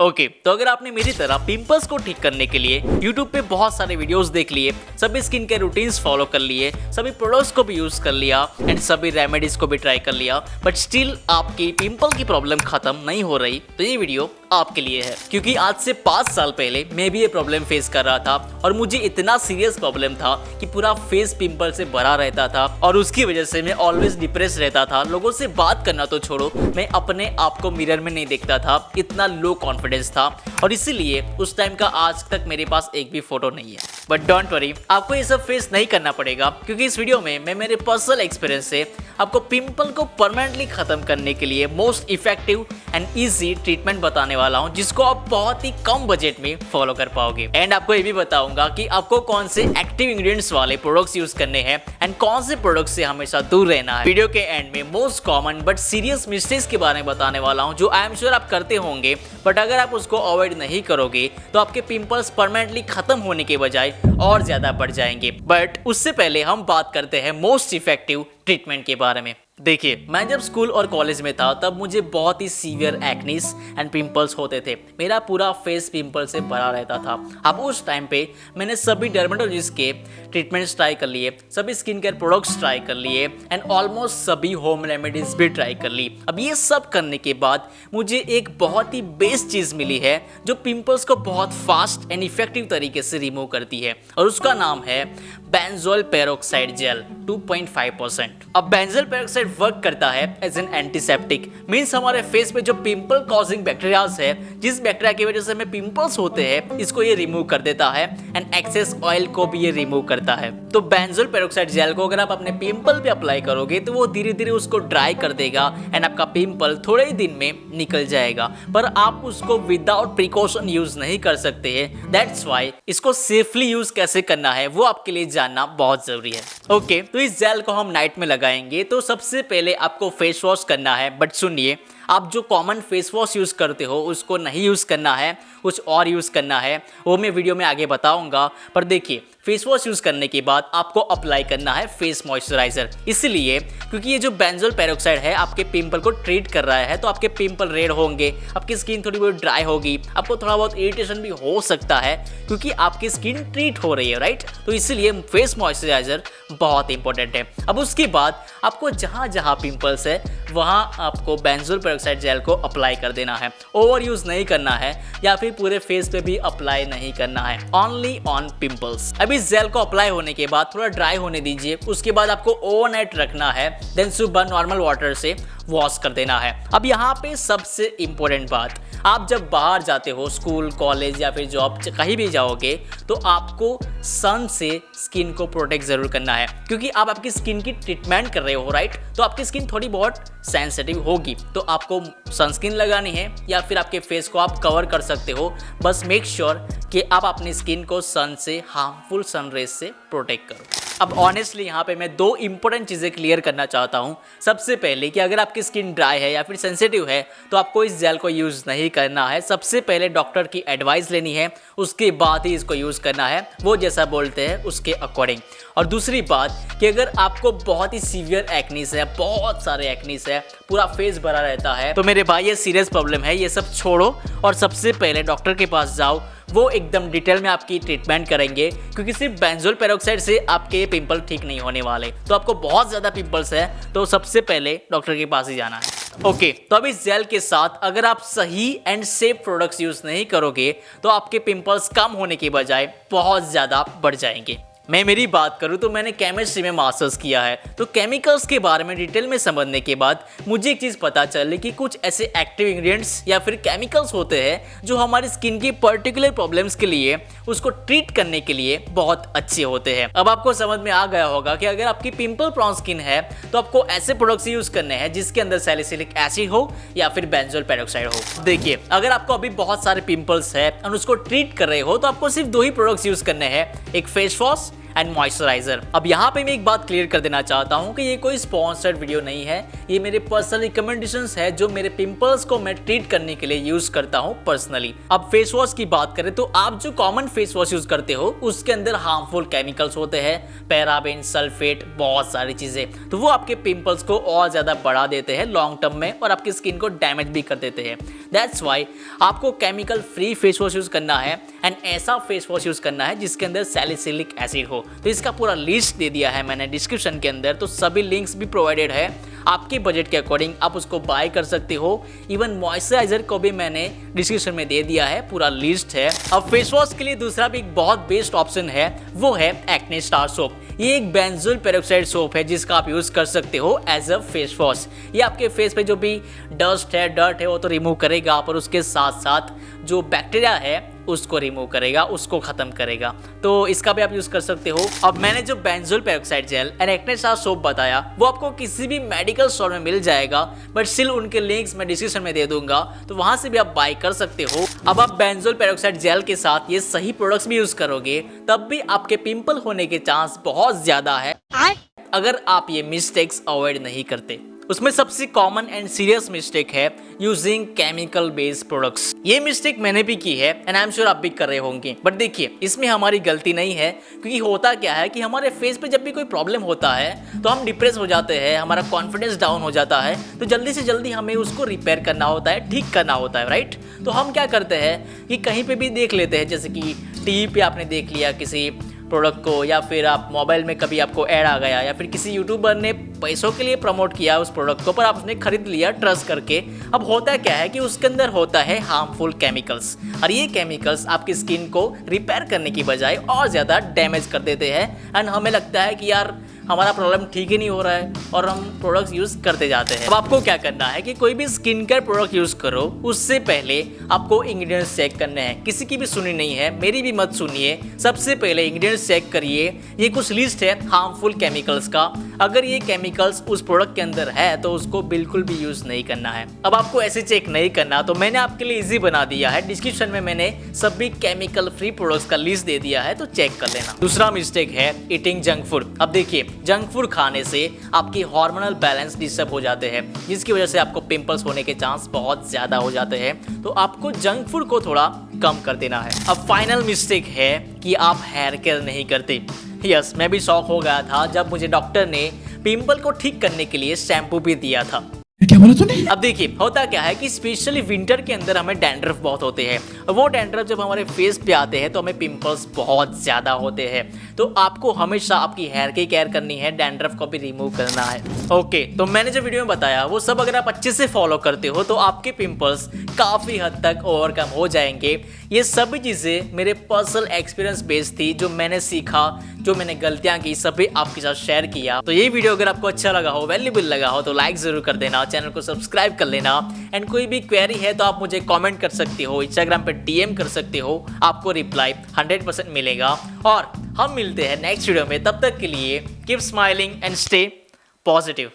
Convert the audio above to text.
Okay, तो अगर आपने मेरी तरह पिंपल्स को ठीक करने के लिए YouTube पे बहुत सारे वीडियोस देख लिए, सभी स्किन केयर रूटीन्स फॉलो कर लिए, सभी प्रोडक्ट्स को भी यूज कर लिया एंड सभी रेमेडीज को भी ट्राई कर लिया, बट स्टिल आपकी पिंपल की प्रॉब्लम खत्म नहीं हो रही, तो ये वीडियो आपके लिए है। क्योंकि आज से 5 साल पहले मैं भी ये प्रॉब्लम फेस कर रहा था और मुझे इतना सीरियस प्रॉब्लम था कि पूरा फेस पिंपल से भरा रहता था और उसकी वजह से मैं ऑलवेज डिप्रेस रहता था। लोगों से बात करना तो छोड़ो, मैं अपने आप को मिरर में नहीं देखता था, इतना लो कॉन्फिडेंस था और इसीलिए उस टाइम का आज तक मेरे पास एक भी फोटो नहीं है। बट डोंट वरी, आपको ये सब फेस नहीं करना पड़ेगा, क्योंकि इस वीडियो में मैं मेरे पर्सनल एक्सपीरियंस से आपको पिंपल को परमानेंटली खत्म करने के लिए most effective and easy treatment बताने वाला हूं, जिसको आप बहुत ही कम बजट में फॉलो कर पाओगे। एंड आपको ये भी बताऊंगा कि आपको कौन से एक्टिव इंग्रेडिएंट्स वाले प्रोडक्ट्स यूज करने हैं एंड कौन से प्रोडक्ट्स से हमेशा दूर रहना है। वीडियो के एंड में most common but serious mistakes के बारे में बताने वाला हूं, जो आई एम श्योर आप करते होंगे, बट अगर आप उसको अवॉइड नहीं करोगे तो आपके पिंपल्स परमानेंटली खत्म होने के बजाय और ज्यादा बढ़ जाएंगे। बट उससे पहले हम बात करते हैं मोस्ट इफेक्टिव ट्रीटमेंट के बारे में। देखिए, मैं जब स्कूल और कॉलेज में था तब मुझे बहुत ही सीवियर एक्नीस एंड पिंपल्स होते थे। मेरा पूरा फेस पिंपल से भरा रहता था। अब उस टाइम पे मैंने सभी डर्मेटोलॉजिस्ट के ट्रीटमेंट्स ट्राई कर लिए, सभी स्किन केयर प्रोडक्ट्स ट्राई कर लिए एंड ऑलमोस्ट सभी होम रेमेडीज भी ट्राई कर ली। अब ये सब करने के बाद मुझे एक बहुत ही बेस्ट चीज़ मिली है जो पिंपल्स को बहुत फास्ट एंड इफेक्टिव तरीके से रिमूव करती है, और उसका नाम है बेंजोल पेरोक्साइड जेल 2.5%। अब बेंजोल पेरोक्साइड वर्क करता है एज एन एंटीसेप्टिक, मींस हमारे फेस पे जो पिंपल कॉजिंग बैक्टीरियाज है, जिस बैक्टीरिया की वजह से हमें पिंपल्स होते हैं, इसको ये रिमूव कर देता है एंड एक्सेस ऑयल को भी ये रिमूव करता है। तो बेंजोल पेरोक्साइड जेल को अगर आप अपने पिंपल पे अप्लाई करोगे तो वो धीरे धीरे उसको ड्राई कर देगा एंड आपका पिंपल थोड़े ही दिन में निकल जाएगा। पर आप उसको विदाउट प्रिकॉशन यूज नहीं कर सकते हैं। दैट्स वाई इसको सेफली यूज कैसे करना है वो आपके लिए जानना बहुत जरूरी है। ओके, तो इस जेल को हम नाइट में लगाएंगे। तो सबसे पहले आपको फेस वॉश करना है, बट सुनिए, आप जो कॉमन फेस वॉश यूज़ करते हो उसको नहीं यूज़ करना है, कुछ और यूज़ करना है, वो मैं वीडियो में आगे बताऊंगा। पर देखिए, फेस वॉश यूज़ करने के बाद आपको अप्लाई करना है फेस मॉइस्चराइजर, इसलिए क्योंकि ये जो बेंजोल पेरोक्साइड है आपके पिंपल को ट्रीट कर रहा है, तो आपके पिंपल रेड होंगे, आपकी स्किन थोड़ी बहुत ड्राई होगी, आपको थोड़ा बहुत इरिटेशन भी हो सकता है क्योंकि आपकी स्किन ट्रीट हो रही है, राइट। तो इसलिए फेस मॉइस्चराइजर बहुत इंपॉर्टेंट है। अब उसके बाद आपको जहाँ जहाँ पिंपल्स है वहाँ आपको बेंजोल पेरोक्साइड जेल को अप्लाई कर देना है। ओवर यूज नहीं करना है या फिर पूरे फेस पे भी अप्लाई नहीं करना है, ओनली ऑन पिंपल्स। अब इस जेल को अप्लाई होने के बाद थोड़ा ड्राई होने दीजिए, उसके बाद आपको ओवरनाइट रखना है, देन सुबह नॉर्मल वाटर से वॉश कर देना है। अब यहाँ पे सबसे इंपॉर्टेंट बात, आप जब बाहर जाते हो स्कूल, कॉलेज या फिर जॉब कहीं भी जाओगे तो आपको सन से स्किन को प्रोटेक्ट जरूर करना है, क्योंकि आप आपकी स्किन की ट्रीटमेंट कर रहे हो, राइट। तो आपकी स्किन थोड़ी बहुत सेंसिटिव होगी, तो आपको सनस्क्रीन लगानी है या फिर आपके फेस को आप कवर कर सकते हो। बस मेक श्योर कि आप अपनी स्किन को सन से, हार्मफुल सन रेज से प्रोटेक्ट करो। अब ऑनेस्टली यहाँ पे मैं 2 इंपॉर्टेंट चीज़ें क्लियर करना चाहता हूँ। सबसे पहले कि अगर आपकी स्किन ड्राई है या फिर सेंसिटिव है तो आपको इस जेल को यूज़ नहीं करना है। सबसे पहले डॉक्टर की एडवाइस लेनी है, उसके बाद ही इसको यूज़ करना है, वो जैसा बोलते हैं उसके अकॉर्डिंग। और दूसरी बात कि अगर आपको बहुत ही सीवियर एक्नीस है, बहुत सारे एक्नीस है, पूरा फेस भरा रहता है, तो मेरे भाई ये सीरियस प्रॉब्लम है, ये सब छोड़ो और सबसे पहले डॉक्टर के पास जाओ। वो एकदम डिटेल में आपकी ट्रीटमेंट करेंगे, क्योंकि सिर्फ बेंजोल पेरोक्साइड से आपके पिंपल ठीक नहीं होने वाले। तो आपको बहुत ज़्यादा पिंपल्स है तो सबसे पहले डॉक्टर के पास ही जाना है। ओके, तो अब इस जेल के साथ अगर आप सही एंड सेफ प्रोडक्ट्स यूज़ नहीं करोगे तो आपके पिंपल्स कम होने के बजाय बहुत ज़्यादा बढ़ जाएंगे। मैं मेरी बात करूँ तो मैंने केमिस्ट्री में मास्टर्स किया है, तो केमिकल्स के बारे में डिटेल में समझने के बाद मुझे एक चीज़ पता चली कि कुछ ऐसे एक्टिव इंग्रेडिएंट्स या फिर केमिकल्स होते हैं जो हमारी स्किन की पर्टिकुलर प्रॉब्लम्स के लिए, उसको ट्रीट करने के लिए बहुत अच्छे होते हैं। अब आपको समझ में आ गया होगा कि अगर आपकी पिंपल प्रॉन स्किन है तो आपको ऐसे प्रोडक्ट्स यूज करने हैं जिसके अंदर सैलिसिलिक एसिड हो या फिर बेंजोल पेरोक्साइड हो। देखिए, अगर आपको अभी बहुत सारे पिंपल्स है और उसको ट्रीट कर रहे हो तो आपको सिर्फ 2 ही प्रोडक्ट्स यूज करने हैं, एक फेस वॉश एंड मॉइस्चराइजर। अब यहाँ पे मैं एक बात क्लियर कर देना चाहता हूँ कि ये कोई स्पॉन्सर्ड वीडियो नहीं है, ये मेरे पर्सनल रिकमेंडेशंस है जो मेरे पिंपल्स को मैं ट्रीट करने के लिए यूज करता हूँ पर्सनली। अब फेस वॉश की बात करें तो आप जो कॉमन फेस वॉश यूज करते हो उसके अंदर हार्मफुल केमिकल्स होते हैं, पैराबेन, सल्फेट, बहुत सारी चीजें, तो वो आपके पिंपल्स को और ज्यादा बढ़ा देते हैं लॉन्ग टर्म में और आपकी स्किन को डैमेज भी कर देते हैं। दैट्स वाई आपको chemical free face wash use करना है एंड ऐसा फेस वॉश यूज करना है जिसके अंदर सैलिसिलिक एसिड हो। तो इसका पूरा लिस्ट दे दिया है मैंने डिस्क्रिप्शन के अंदर, तो सभी लिंक्स भी प्रोवाइडेड है, आपके बजट के अकॉर्डिंग आप उसको बाय कर सकते हो। इवन मॉइस्चराइजर को भी मैंने डिस्क्रिप्शन में दे दिया है, पूरा लिस्ट है। अब फेस वॉश के लिए दूसरा भी एक बहुत बेस्ट ऑप्शन है, वो है एक्ने स्टार सोप। ये एक बेंजोल पेरोक्साइड सोप है जिसका आप यूज कर सकते हो एज अ फेस वॉश। ये आपके फेस पे जो भी डस्ट है, डर्ट है, वो तो रिमूव करेगा, पर उसके साथ साथ जो बैक्टीरिया है उसको रिमूव करेगा, उसको खत्म करेगा, तो इसका भी आप यूज कर सकते हो। अब मैंने जो benzoyl peroxide gel and Acne Star soap बताया वो आपको किसी भी मेडिकल स्टोर में मिल जाएगा, बट स्टिल उनके लिंक्स मैं डिस्क्रिप्शन में दे दूंगा, तो वहां से भी आप बाय कर सकते हो। अब आप बेंजोल पेरोक्साइड जेल के साथ ये सही प्रोडक्ट्स भी यूज करोगे तब भी आपके पिंपल होने के चांस बहुत ज्यादा है अगर आप ये मिस्टेक्स अवॉइड नहीं करते। उसमें सबसे कॉमन एंड सीरियस मिस्टेक है यूजिंग केमिकल बेस्ड प्रोडक्ट्स। ये मिस्टेक मैंने भी की है एंड आई एम श्योर आप भी कर रहे होंगे, बट देखिए इसमें हमारी गलती नहीं है, क्योंकि होता क्या है कि हमारे फेस पे जब भी कोई प्रॉब्लम होता है तो हम डिप्रेस हो जाते हैं, हमारा कॉन्फिडेंस डाउन हो जाता है, तो जल्दी से जल्दी हमें उसको रिपेयर करना होता है, ठीक करना होता है, राइट। तो हम क्या करते हैं कि कहीं पे भी देख लेते हैं, जैसे कि टीवी पे आपने देख लिया किसी प्रोडक्ट को, या फिर आप मोबाइल में कभी आपको ऐड आ गया, या फिर किसी यूट्यूबर ने पैसों के लिए प्रमोट किया उस प्रोडक्ट को, पर आपने खरीद लिया ट्रस्ट करके। अब होता क्या है कि उसके अंदर होता है हार्मफुल केमिकल्स, और ये केमिकल्स आपकी स्किन को रिपेयर करने की बजाय और ज़्यादा डैमेज कर देते हैं एंड हमें लगता है कि यार हमारा प्रॉब्लम ठीक ही नहीं हो रहा है और हम प्रोडक्ट्स यूज़ करते जाते हैं। अब आपको क्या करना है कि कोई भी स्किन केयर प्रोडक्ट यूज़ करो उससे पहले आपको इंग्रेडिएंट्स चेक करने हैं। किसी की भी सुनी नहीं है, मेरी भी मत सुनिए, सबसे पहले इंग्रेडिएंट्स चेक करिए। ये कुछ लिस्ट है हार्मफुल केमिकल्स का, अगर ये केमिकल्स उस प्रोडक्ट के अंदर है तो उसको बिल्कुल भी यूज़ नहीं करना है। अब आपको ऐसे चेक नहीं करना तो मैंने आपके लिए ईजी बना दिया है, डिस्क्रिप्शन में मैंने सभी केमिकल फ्री प्रोडक्ट्स का लिस्ट दे दिया है, तो चेक कर लेना। दूसरा मिस्टेक है ईटिंग जंक फूड। अब देखिए जंक फूड खाने से आपकी हार्मोनल बैलेंस डिस्टर्ब हो जाते हैं, जिसकी वजह से आपको पिंपल्स होने के चांस बहुत ज्यादा हो जाते हैं, तो आपको जंक फूड को थोड़ा कम कर देना है। अब फाइनल मिस्टेक है कि आप हेयर केयर नहीं करते। यस, मैं भी शॉक हो गया था जब मुझे डॉक्टर ने पिंपल को ठीक करने के लिए शैम्पू भी दिया था। क्या बोला तूने? अब देखिए होता क्या है कि स्पेशली विंटर के अंदर हमें डैंड्रफ बहुत होते हैं, वो डैंड्रफ जब हमारे फेस पे आते हैं तो हमें पिंपल्स बहुत ज्यादा होते हैं, तो आपको हमेशा आपकी हेयर की केयर करनी है, डैंड्रफ को भी रिमूव करना है। ओके, तो मैंने जो वीडियो में बताया वो सब अगर आप अच्छे से फॉलो करते हो तो आपके पिंपल्स काफी हद तक ओवरकम हो जाएंगे। ये सभी चीजें मेरे पर्सनल एक्सपीरियंस बेस्ड थी, जो मैंने सीखा, जो मैंने गलतियां की, सभी आपके साथ शेयर किया। तो ये वीडियो अगर आपको अच्छा लगा हो, वैल्यूएबल लगा हो, तो लाइक जरूर कर देना, चैनल को सब्सक्राइब कर लेना एंड कोई भी क्वेरी है तो आप मुझे कमेंट कर सकते हो, इंस्टाग्राम पे डीएम कर सकते हो, आपको रिप्लाई 100% मिलेगा। और हम मिलते हैं नेक्स्ट वीडियो में, तब तक के लिए keep smiling and stay positive.